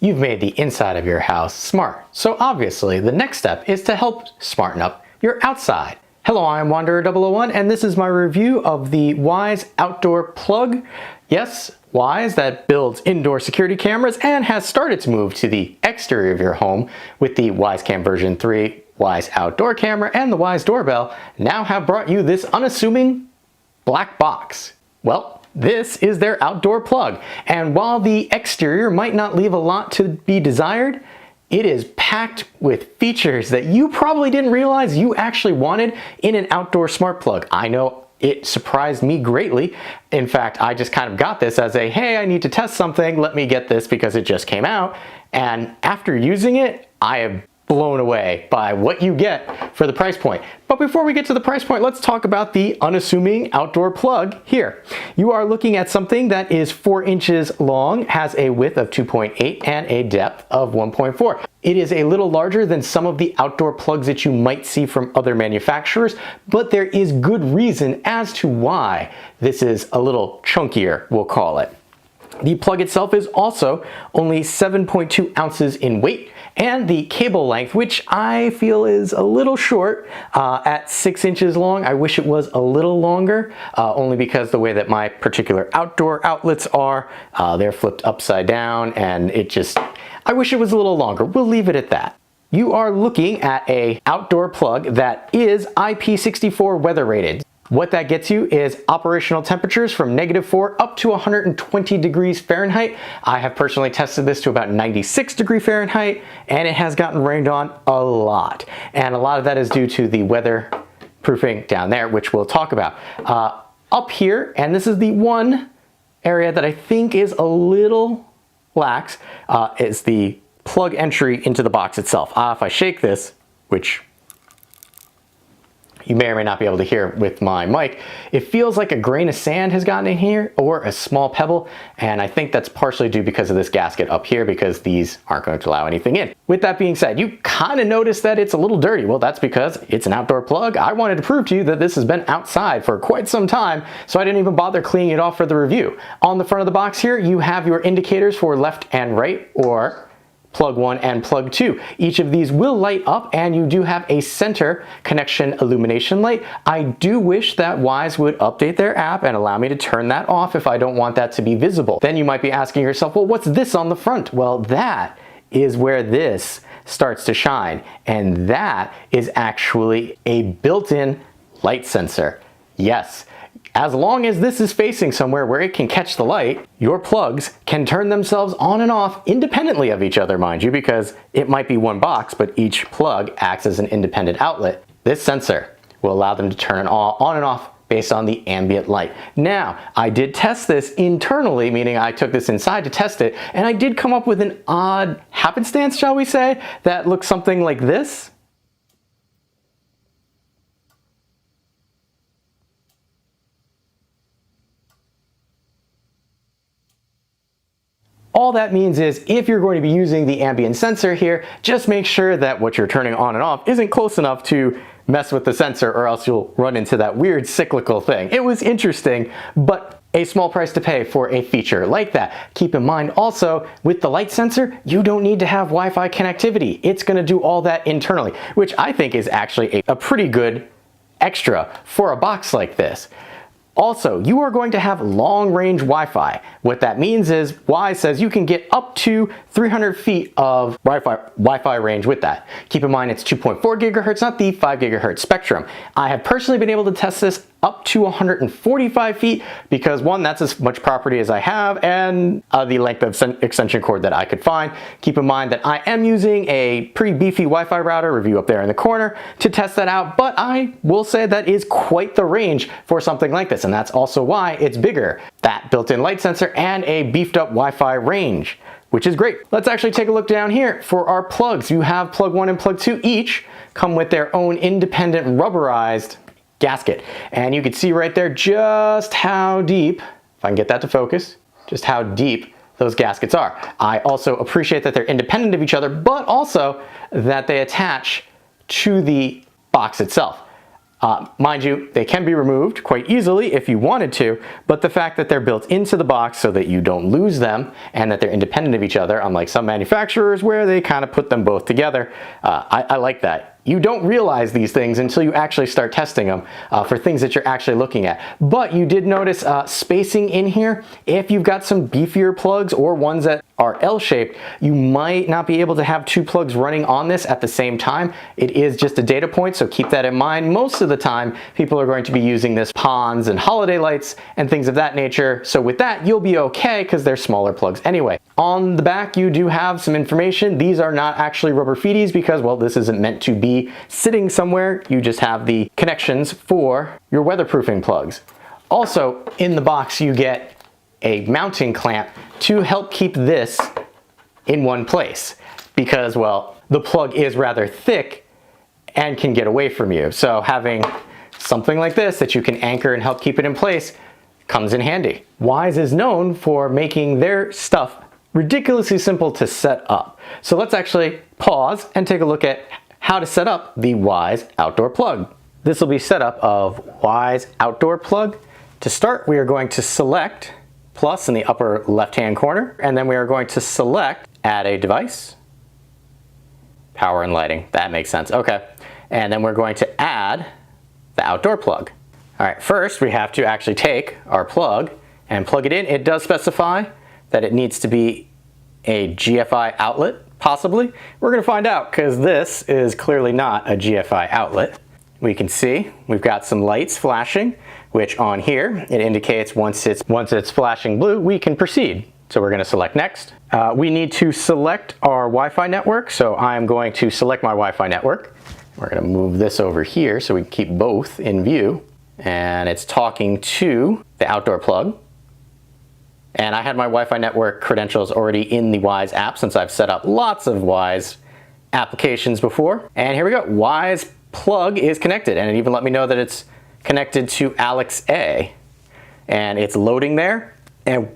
You've made the inside of your house smart, so obviously the next step is to help smarten up your outside. Hello, I'm Wanderer001 and this is my review of the Wyze Outdoor Plug. Yes, Wyze, that builds indoor security cameras and has started to move to the exterior of your home with the Wyze Cam version 3, Wyze Outdoor camera, and the Wyze doorbell, now have brought you this unassuming black box. Well, this is their outdoor plug, and while the exterior might not leave a lot to be desired, it is packed with features that you probably didn't realize you actually wanted in an outdoor smart plug. I know it surprised me greatly. In fact, I just kind of got this as a, hey, I need to test something, let me get this because it just came out. And after using it, I am blown away by what you get for the price point. But before we get to the price point, let's talk about the unassuming outdoor plug here. You are looking at something that is 4 inches long, has a width of 2.8 and a depth of 1.4. It is a little larger than some of the outdoor plugs that you might see from other manufacturers, but there is good reason as to why this is a little chunkier, we'll call it. The plug itself is also only 7.2 ounces in weight, and the cable length, which I feel is a little short at 6 inches long. I wish it was a little longer, only because the way that my particular outdoor outlets are, they're flipped upside down, and I wish it was a little longer. We'll leave it at that. You are looking at an outdoor plug that is IP64 weather rated. What that gets you is operational temperatures from -4 up to 120 degrees Fahrenheit. I have personally tested this to about 96 degrees Fahrenheit, and it has gotten rained on a lot. And a lot of that is due to the weatherproofing down there, which we'll talk about. Up here, and this is the one area that I think is a little lax, is the plug entry into the box itself. If I shake this, which you may or may not be able to hear with my mic, it feels like a grain of sand has gotten in here or a small pebble, and I think that's partially due because of this gasket up here, because these aren't going to allow anything in. With that being said, you kind of notice that it's a little dirty. Well, that's because it's an outdoor plug. I wanted to prove to you that this has been outside for quite some time, so I didn't even bother cleaning it off for the review. On the front of the box here, you have your indicators for left and right, or plug 1 and plug 2. Each of these will light up, and you do have a center connection illumination light. I do wish that Wyze would update their app and allow me to turn that off if I don't want that to be visible. Then you might be asking yourself, well, what's this on the front? Well, that is where this starts to shine, and that is actually a built-in light sensor. Yes. As long as this is facing somewhere where it can catch the light, your plugs can turn themselves on and off independently of each other, mind you, because it might be one box, but each plug acts as an independent outlet. This sensor will allow them to turn it on and off based on the ambient light. Now, I did test this internally, meaning I took this inside to test it, and I did come up with an odd happenstance, shall we say, that looks something like this. All that means is if you're going to be using the ambient sensor here, just make sure that what you're turning on and off isn't close enough to mess with the sensor, or else you'll run into that weird cyclical thing. It was interesting, but a small price to pay for a feature like that. Keep in mind also, with the light sensor, you don't need to have Wi-Fi connectivity. It's going to do all that internally, which I think is actually a pretty good extra for a box like this. Also, you are going to have long-range Wi-Fi. What that means is Wyze says you can get up to 300 feet of Wi-Fi range with that. Keep in mind it's 2.4 gigahertz, not the 5 gigahertz spectrum. I have personally been able to test this up to 145 feet because, one, that's as much property as I have, and the length of extension cord that I could find. Keep in mind that I am using a pretty beefy Wi-Fi router, review up there in the corner, to test that out, but I will say that is quite the range for something like this, and that's also why it's bigger. That built-in light sensor and a beefed up Wi-Fi range, which is great. Let's actually take a look down here for our plugs. You have plug 1 and plug 2 each come with their own independent rubberized gasket. And you can see right there just how deep, if I can get that to focus, just how deep those gaskets are. I also appreciate that they're independent of each other, but also that they attach to the box itself. Mind you, they can be removed quite easily if you wanted to, but the fact that they're built into the box so that you don't lose them and that they're independent of each other, unlike some manufacturers where they kind of put them both together, I like that. You don't realize these things until you actually start testing them for things that you're actually looking at. But you did notice spacing in here. If you've got some beefier plugs or ones that are L-shaped, you might not be able to have two plugs running on this at the same time. It is just a data point, so keep that in mind. Most of the time, people are going to be using this ponds and holiday lights and things of that nature. So with that, you'll be okay because they're smaller plugs anyway. On the back, you do have some information. These are not actually rubber feeties because, well, this isn't meant to be sitting somewhere. You just have the connections for your weatherproofing plugs. Also, in the box, you get a mounting clamp to help keep this in one place because, well, the plug is rather thick and can get away from you. So having something like this that you can anchor and help keep it in place comes in handy. Wyze is known for making their stuff ridiculously simple to set up. So let's actually pause and take a look at how to set up the Wyze Outdoor Plug. This will be setup of Wyze Outdoor Plug. To start, we are going to select plus in the upper left-hand corner, and then we are going to select add a device, power and lighting. That makes sense. Okay. And then we're going to add the outdoor plug. All right, first we have to actually take our plug and plug it in. It does specify that it needs to be a GFI outlet, possibly. We're gonna find out because this is clearly not a GFI outlet. We can see we've got some lights flashing, which on here, it indicates once it's flashing blue, we can proceed. So we're gonna select next. We need to select our Wi-Fi network. So I'm going to select my Wi-Fi network. We're gonna move this over here so we can keep both in view. And it's talking to the outdoor plug. And I had my Wi-Fi network credentials already in the Wyze app since I've set up lots of Wyze applications before. And here we go, Wyze Plug is connected. And it even let me know that it's connected to Alex A. And it's loading there. And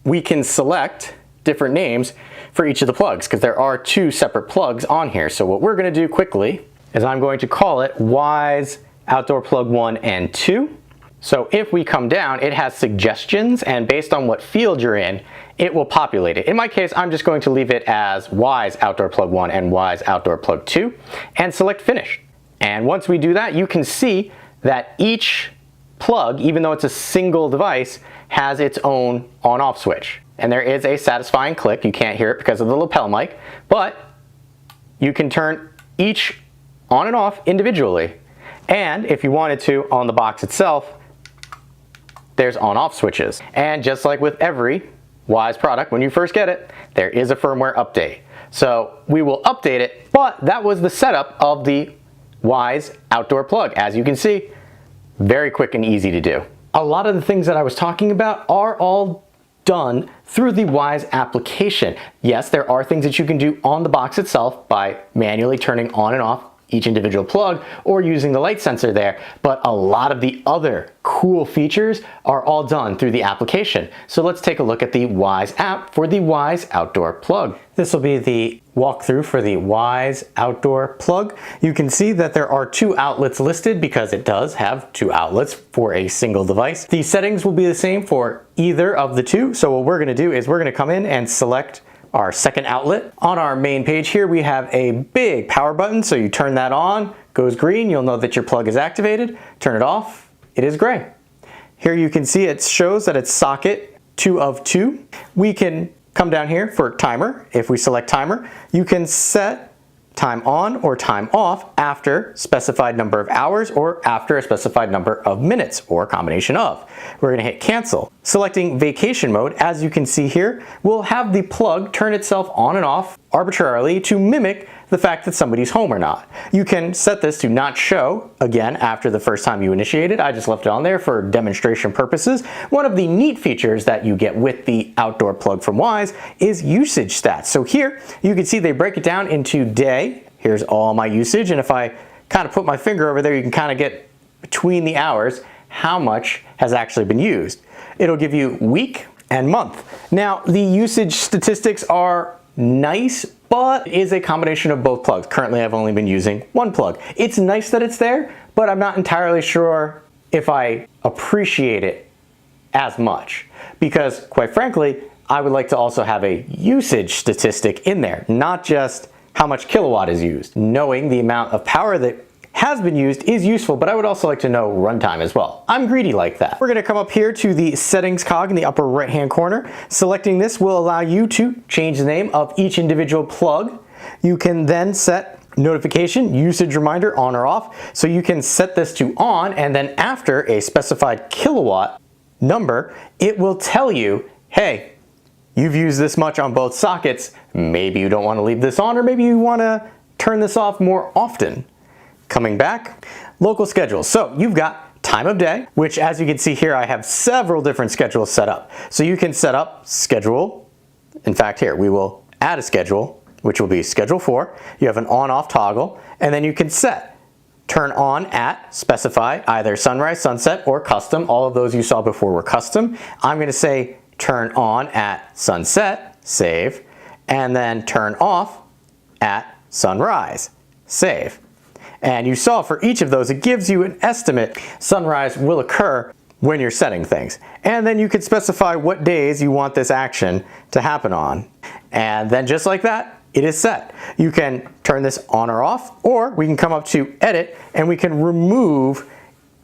we can select different names for each of the plugs because there are two separate plugs on here. So what we're gonna do quickly is I'm going to call it Wyze Outdoor Plug 1 and 2. So if we come down, it has suggestions, and based on what field you're in, it will populate it. In my case, I'm just going to leave it as Wyze Outdoor Plug 1 and Wyze Outdoor Plug 2 and select Finish. And once we do that, you can see that each plug, even though it's a single device, has its own on-off switch. And there is a satisfying click. You can't hear it because of the lapel mic, but you can turn each on and off individually. And if you wanted to, on the box itself, there's on-off switches. And just like with every Wyze product, when you first get it, there is a firmware update. So we will update it, but that was the setup of the Wyze Outdoor Plug. As you can see, very quick and easy to do. A lot of the things that I was talking about are all done through the Wyze application. Yes, there are things that you can do on the box itself by manually turning on and off each individual plug or using the light sensor there, but a lot of the other cool features are all done through the application. So let's take a look at the Wyze app for the Wyze Outdoor Plug. This will be the walkthrough for the Wyze Outdoor Plug. You can see that there are two outlets listed because it does have two outlets for a single device. The settings will be the same for either of the two. So what we're gonna do is we're gonna come in and select our second outlet. On our main page here, we have a big power button. So you turn that on, goes green, you'll know that your plug is activated. Turn it off, it is gray. Here you can see it shows that it's socket 2 of 2. We can come down here for timer. If we select timer, you can set time on or time off after specified number of hours or after a specified number of minutes or a combination of. We're gonna hit cancel. Selecting vacation mode, as you can see here, will have the plug turn itself on and off arbitrarily to mimic the fact that somebody's home or not. You can set this to not show again after the first time you initiate it. I just left it on there for demonstration purposes. One of the neat features that you get with the Outdoor Plug from Wyze is usage stats. So here you can see they break it down into day. Here's all my usage, and if I kind of put my finger over there, you can kind of get between the hours how much has actually been used. It'll give you week and month. Now the usage statistics are nice, but is a combination of both plugs. Currently, I've only been using one plug. It's nice that it's there, but I'm not entirely sure if I appreciate it as much, because quite frankly, I would like to also have a usage statistic in there, not just how much kilowatt is used. Knowing the amount of power that has been used is useful, but I would also like to know runtime as well. I'm greedy like that. We're gonna come up here to the settings cog in the upper right-hand corner. Selecting this will allow you to change the name of each individual plug. You can then set notification, usage reminder on or off. So you can set this to on, and then after a specified kilowatt number, it will tell you, hey, you've used this much on both sockets. Maybe you don't want to leave this on, or maybe you want to turn this off more often. Coming back, local schedules. So you've got time of day, which as you can see here, I have several different schedules set up. So you can set up schedule. In fact, here we will add a schedule, which will be schedule 4. You have an on-off toggle, and then you can set turn on at, specify either sunrise, sunset, or custom. All of those you saw before were custom. I'm going to say turn on at sunset, save, and then turn off at sunrise, save. And you saw for each of those, it gives you an estimate. Sunrise will occur when you're setting things. And then you can specify what days you want this action to happen on. And then just like that, it is set. You can turn this on or off, or we can come up to edit and we can remove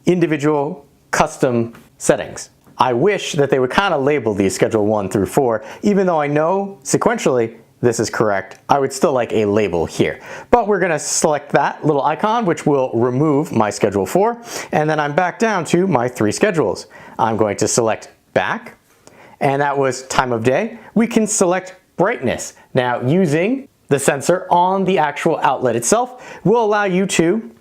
individual custom settings. I wish that they would kind of label these schedule 1 through 4, even though I know sequentially this is correct. I would still like a label here. But we're gonna select that little icon, which will remove my schedule 4, and then I'm back down to my 3 schedules. I'm going to select back, and that was time of day. We can select brightness. Now, using the sensor on the actual outlet itself will allow you to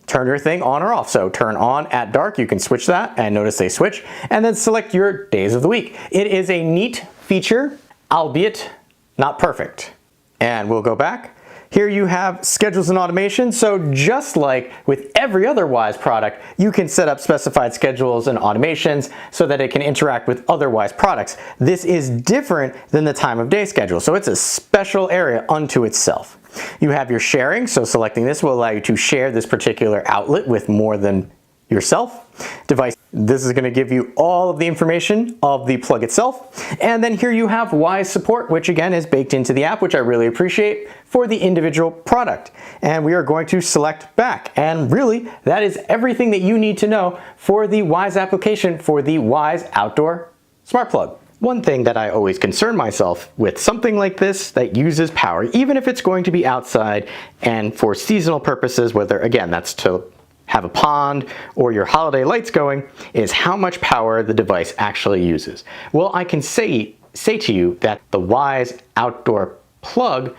turn your thing on or off. So turn on at dark, you can switch that, and notice they switch, and then select your days of the week. It is a neat feature, albeit not perfect. And we'll go back. Here you have schedules and automation. So just like with every other Wyze product, you can set up specified schedules and automations so that it can interact with other Wyze products. This is different than the time of day schedule. So it's a special area unto itself. You have your sharing. So selecting this will allow you to share this particular outlet with more than yourself. Device, this is going to give you all of the information of the plug itself. And then here you have Wyze support, which again is baked into the app, which I really appreciate for the individual product. And we are going to select back. And really, that is everything that you need to know for the Wyze application for the Wyze Outdoor Smart Plug. One thing that I always concern myself with something like this that uses power, even if it's going to be outside and for seasonal purposes, whether again, that's to have a pond or your holiday lights going, is how much power the device actually uses. Well, I can say to you that the Wyze Outdoor Plug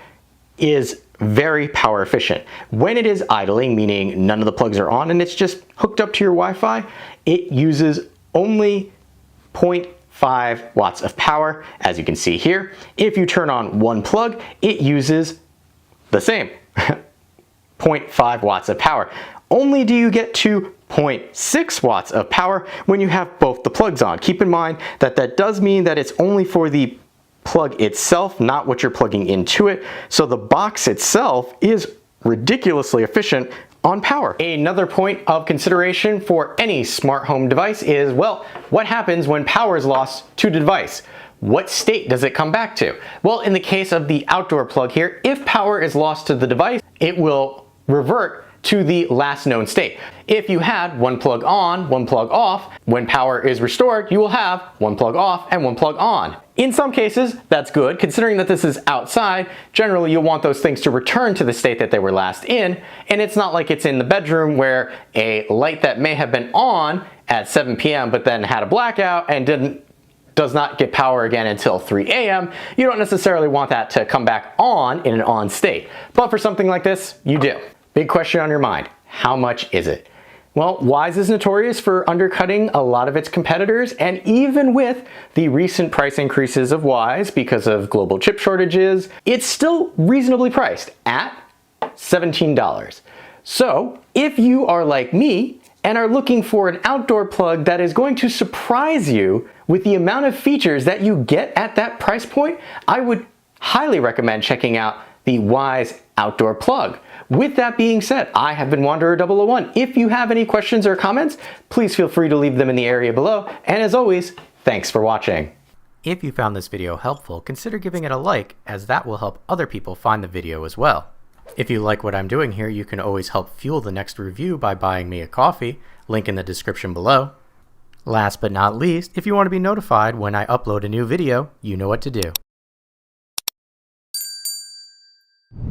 is very power efficient. When it is idling, meaning none of the plugs are on and it's just hooked up to your Wi-Fi, it uses only 0.5 watts of power, as you can see here. If you turn on one plug, it uses the same 0.5 watts of power. Only do you get to 0.6 watts of power when you have both the plugs on. Keep in mind that that does mean that it's only for the plug itself, not what you're plugging into it. So the box itself is ridiculously efficient on power. Another point of consideration for any smart home device is, well, what happens when power is lost to the device? What state does it come back to? Well, in the case of the outdoor plug here, if power is lost to the device, it will revert to the last known state. If you had one plug on, one plug off, when power is restored, you will have one plug off and one plug on. In some cases, that's good. Considering that this is outside, generally you'll want those things to return to the state that they were last in, and it's not like it's in the bedroom where a light that may have been on at 7 p.m. but then had a blackout and does not get power again until 3 a.m. You don't necessarily want that to come back on in an on state. But for something like this, you do. Big question on your mind, how much is it? Well, Wyze is notorious for undercutting a lot of its competitors, and even with the recent price increases of Wyze because of global chip shortages, it's still reasonably priced at $17. So if you are like me and are looking for an outdoor plug that is going to surprise you with the amount of features that you get at that price point, I would highly recommend checking out the Wyze Outdoor Plug. With that being said, I have been Wanderer001. If you have any questions or comments, please feel free to leave them in the area below. And as always, thanks for watching. If you found this video helpful, consider giving it a like, as that will help other people find the video as well. If you like what I'm doing here, you can always help fuel the next review by buying me a coffee, link in the description below. Last but not least, if you want to be notified when I upload a new video, you know what to do.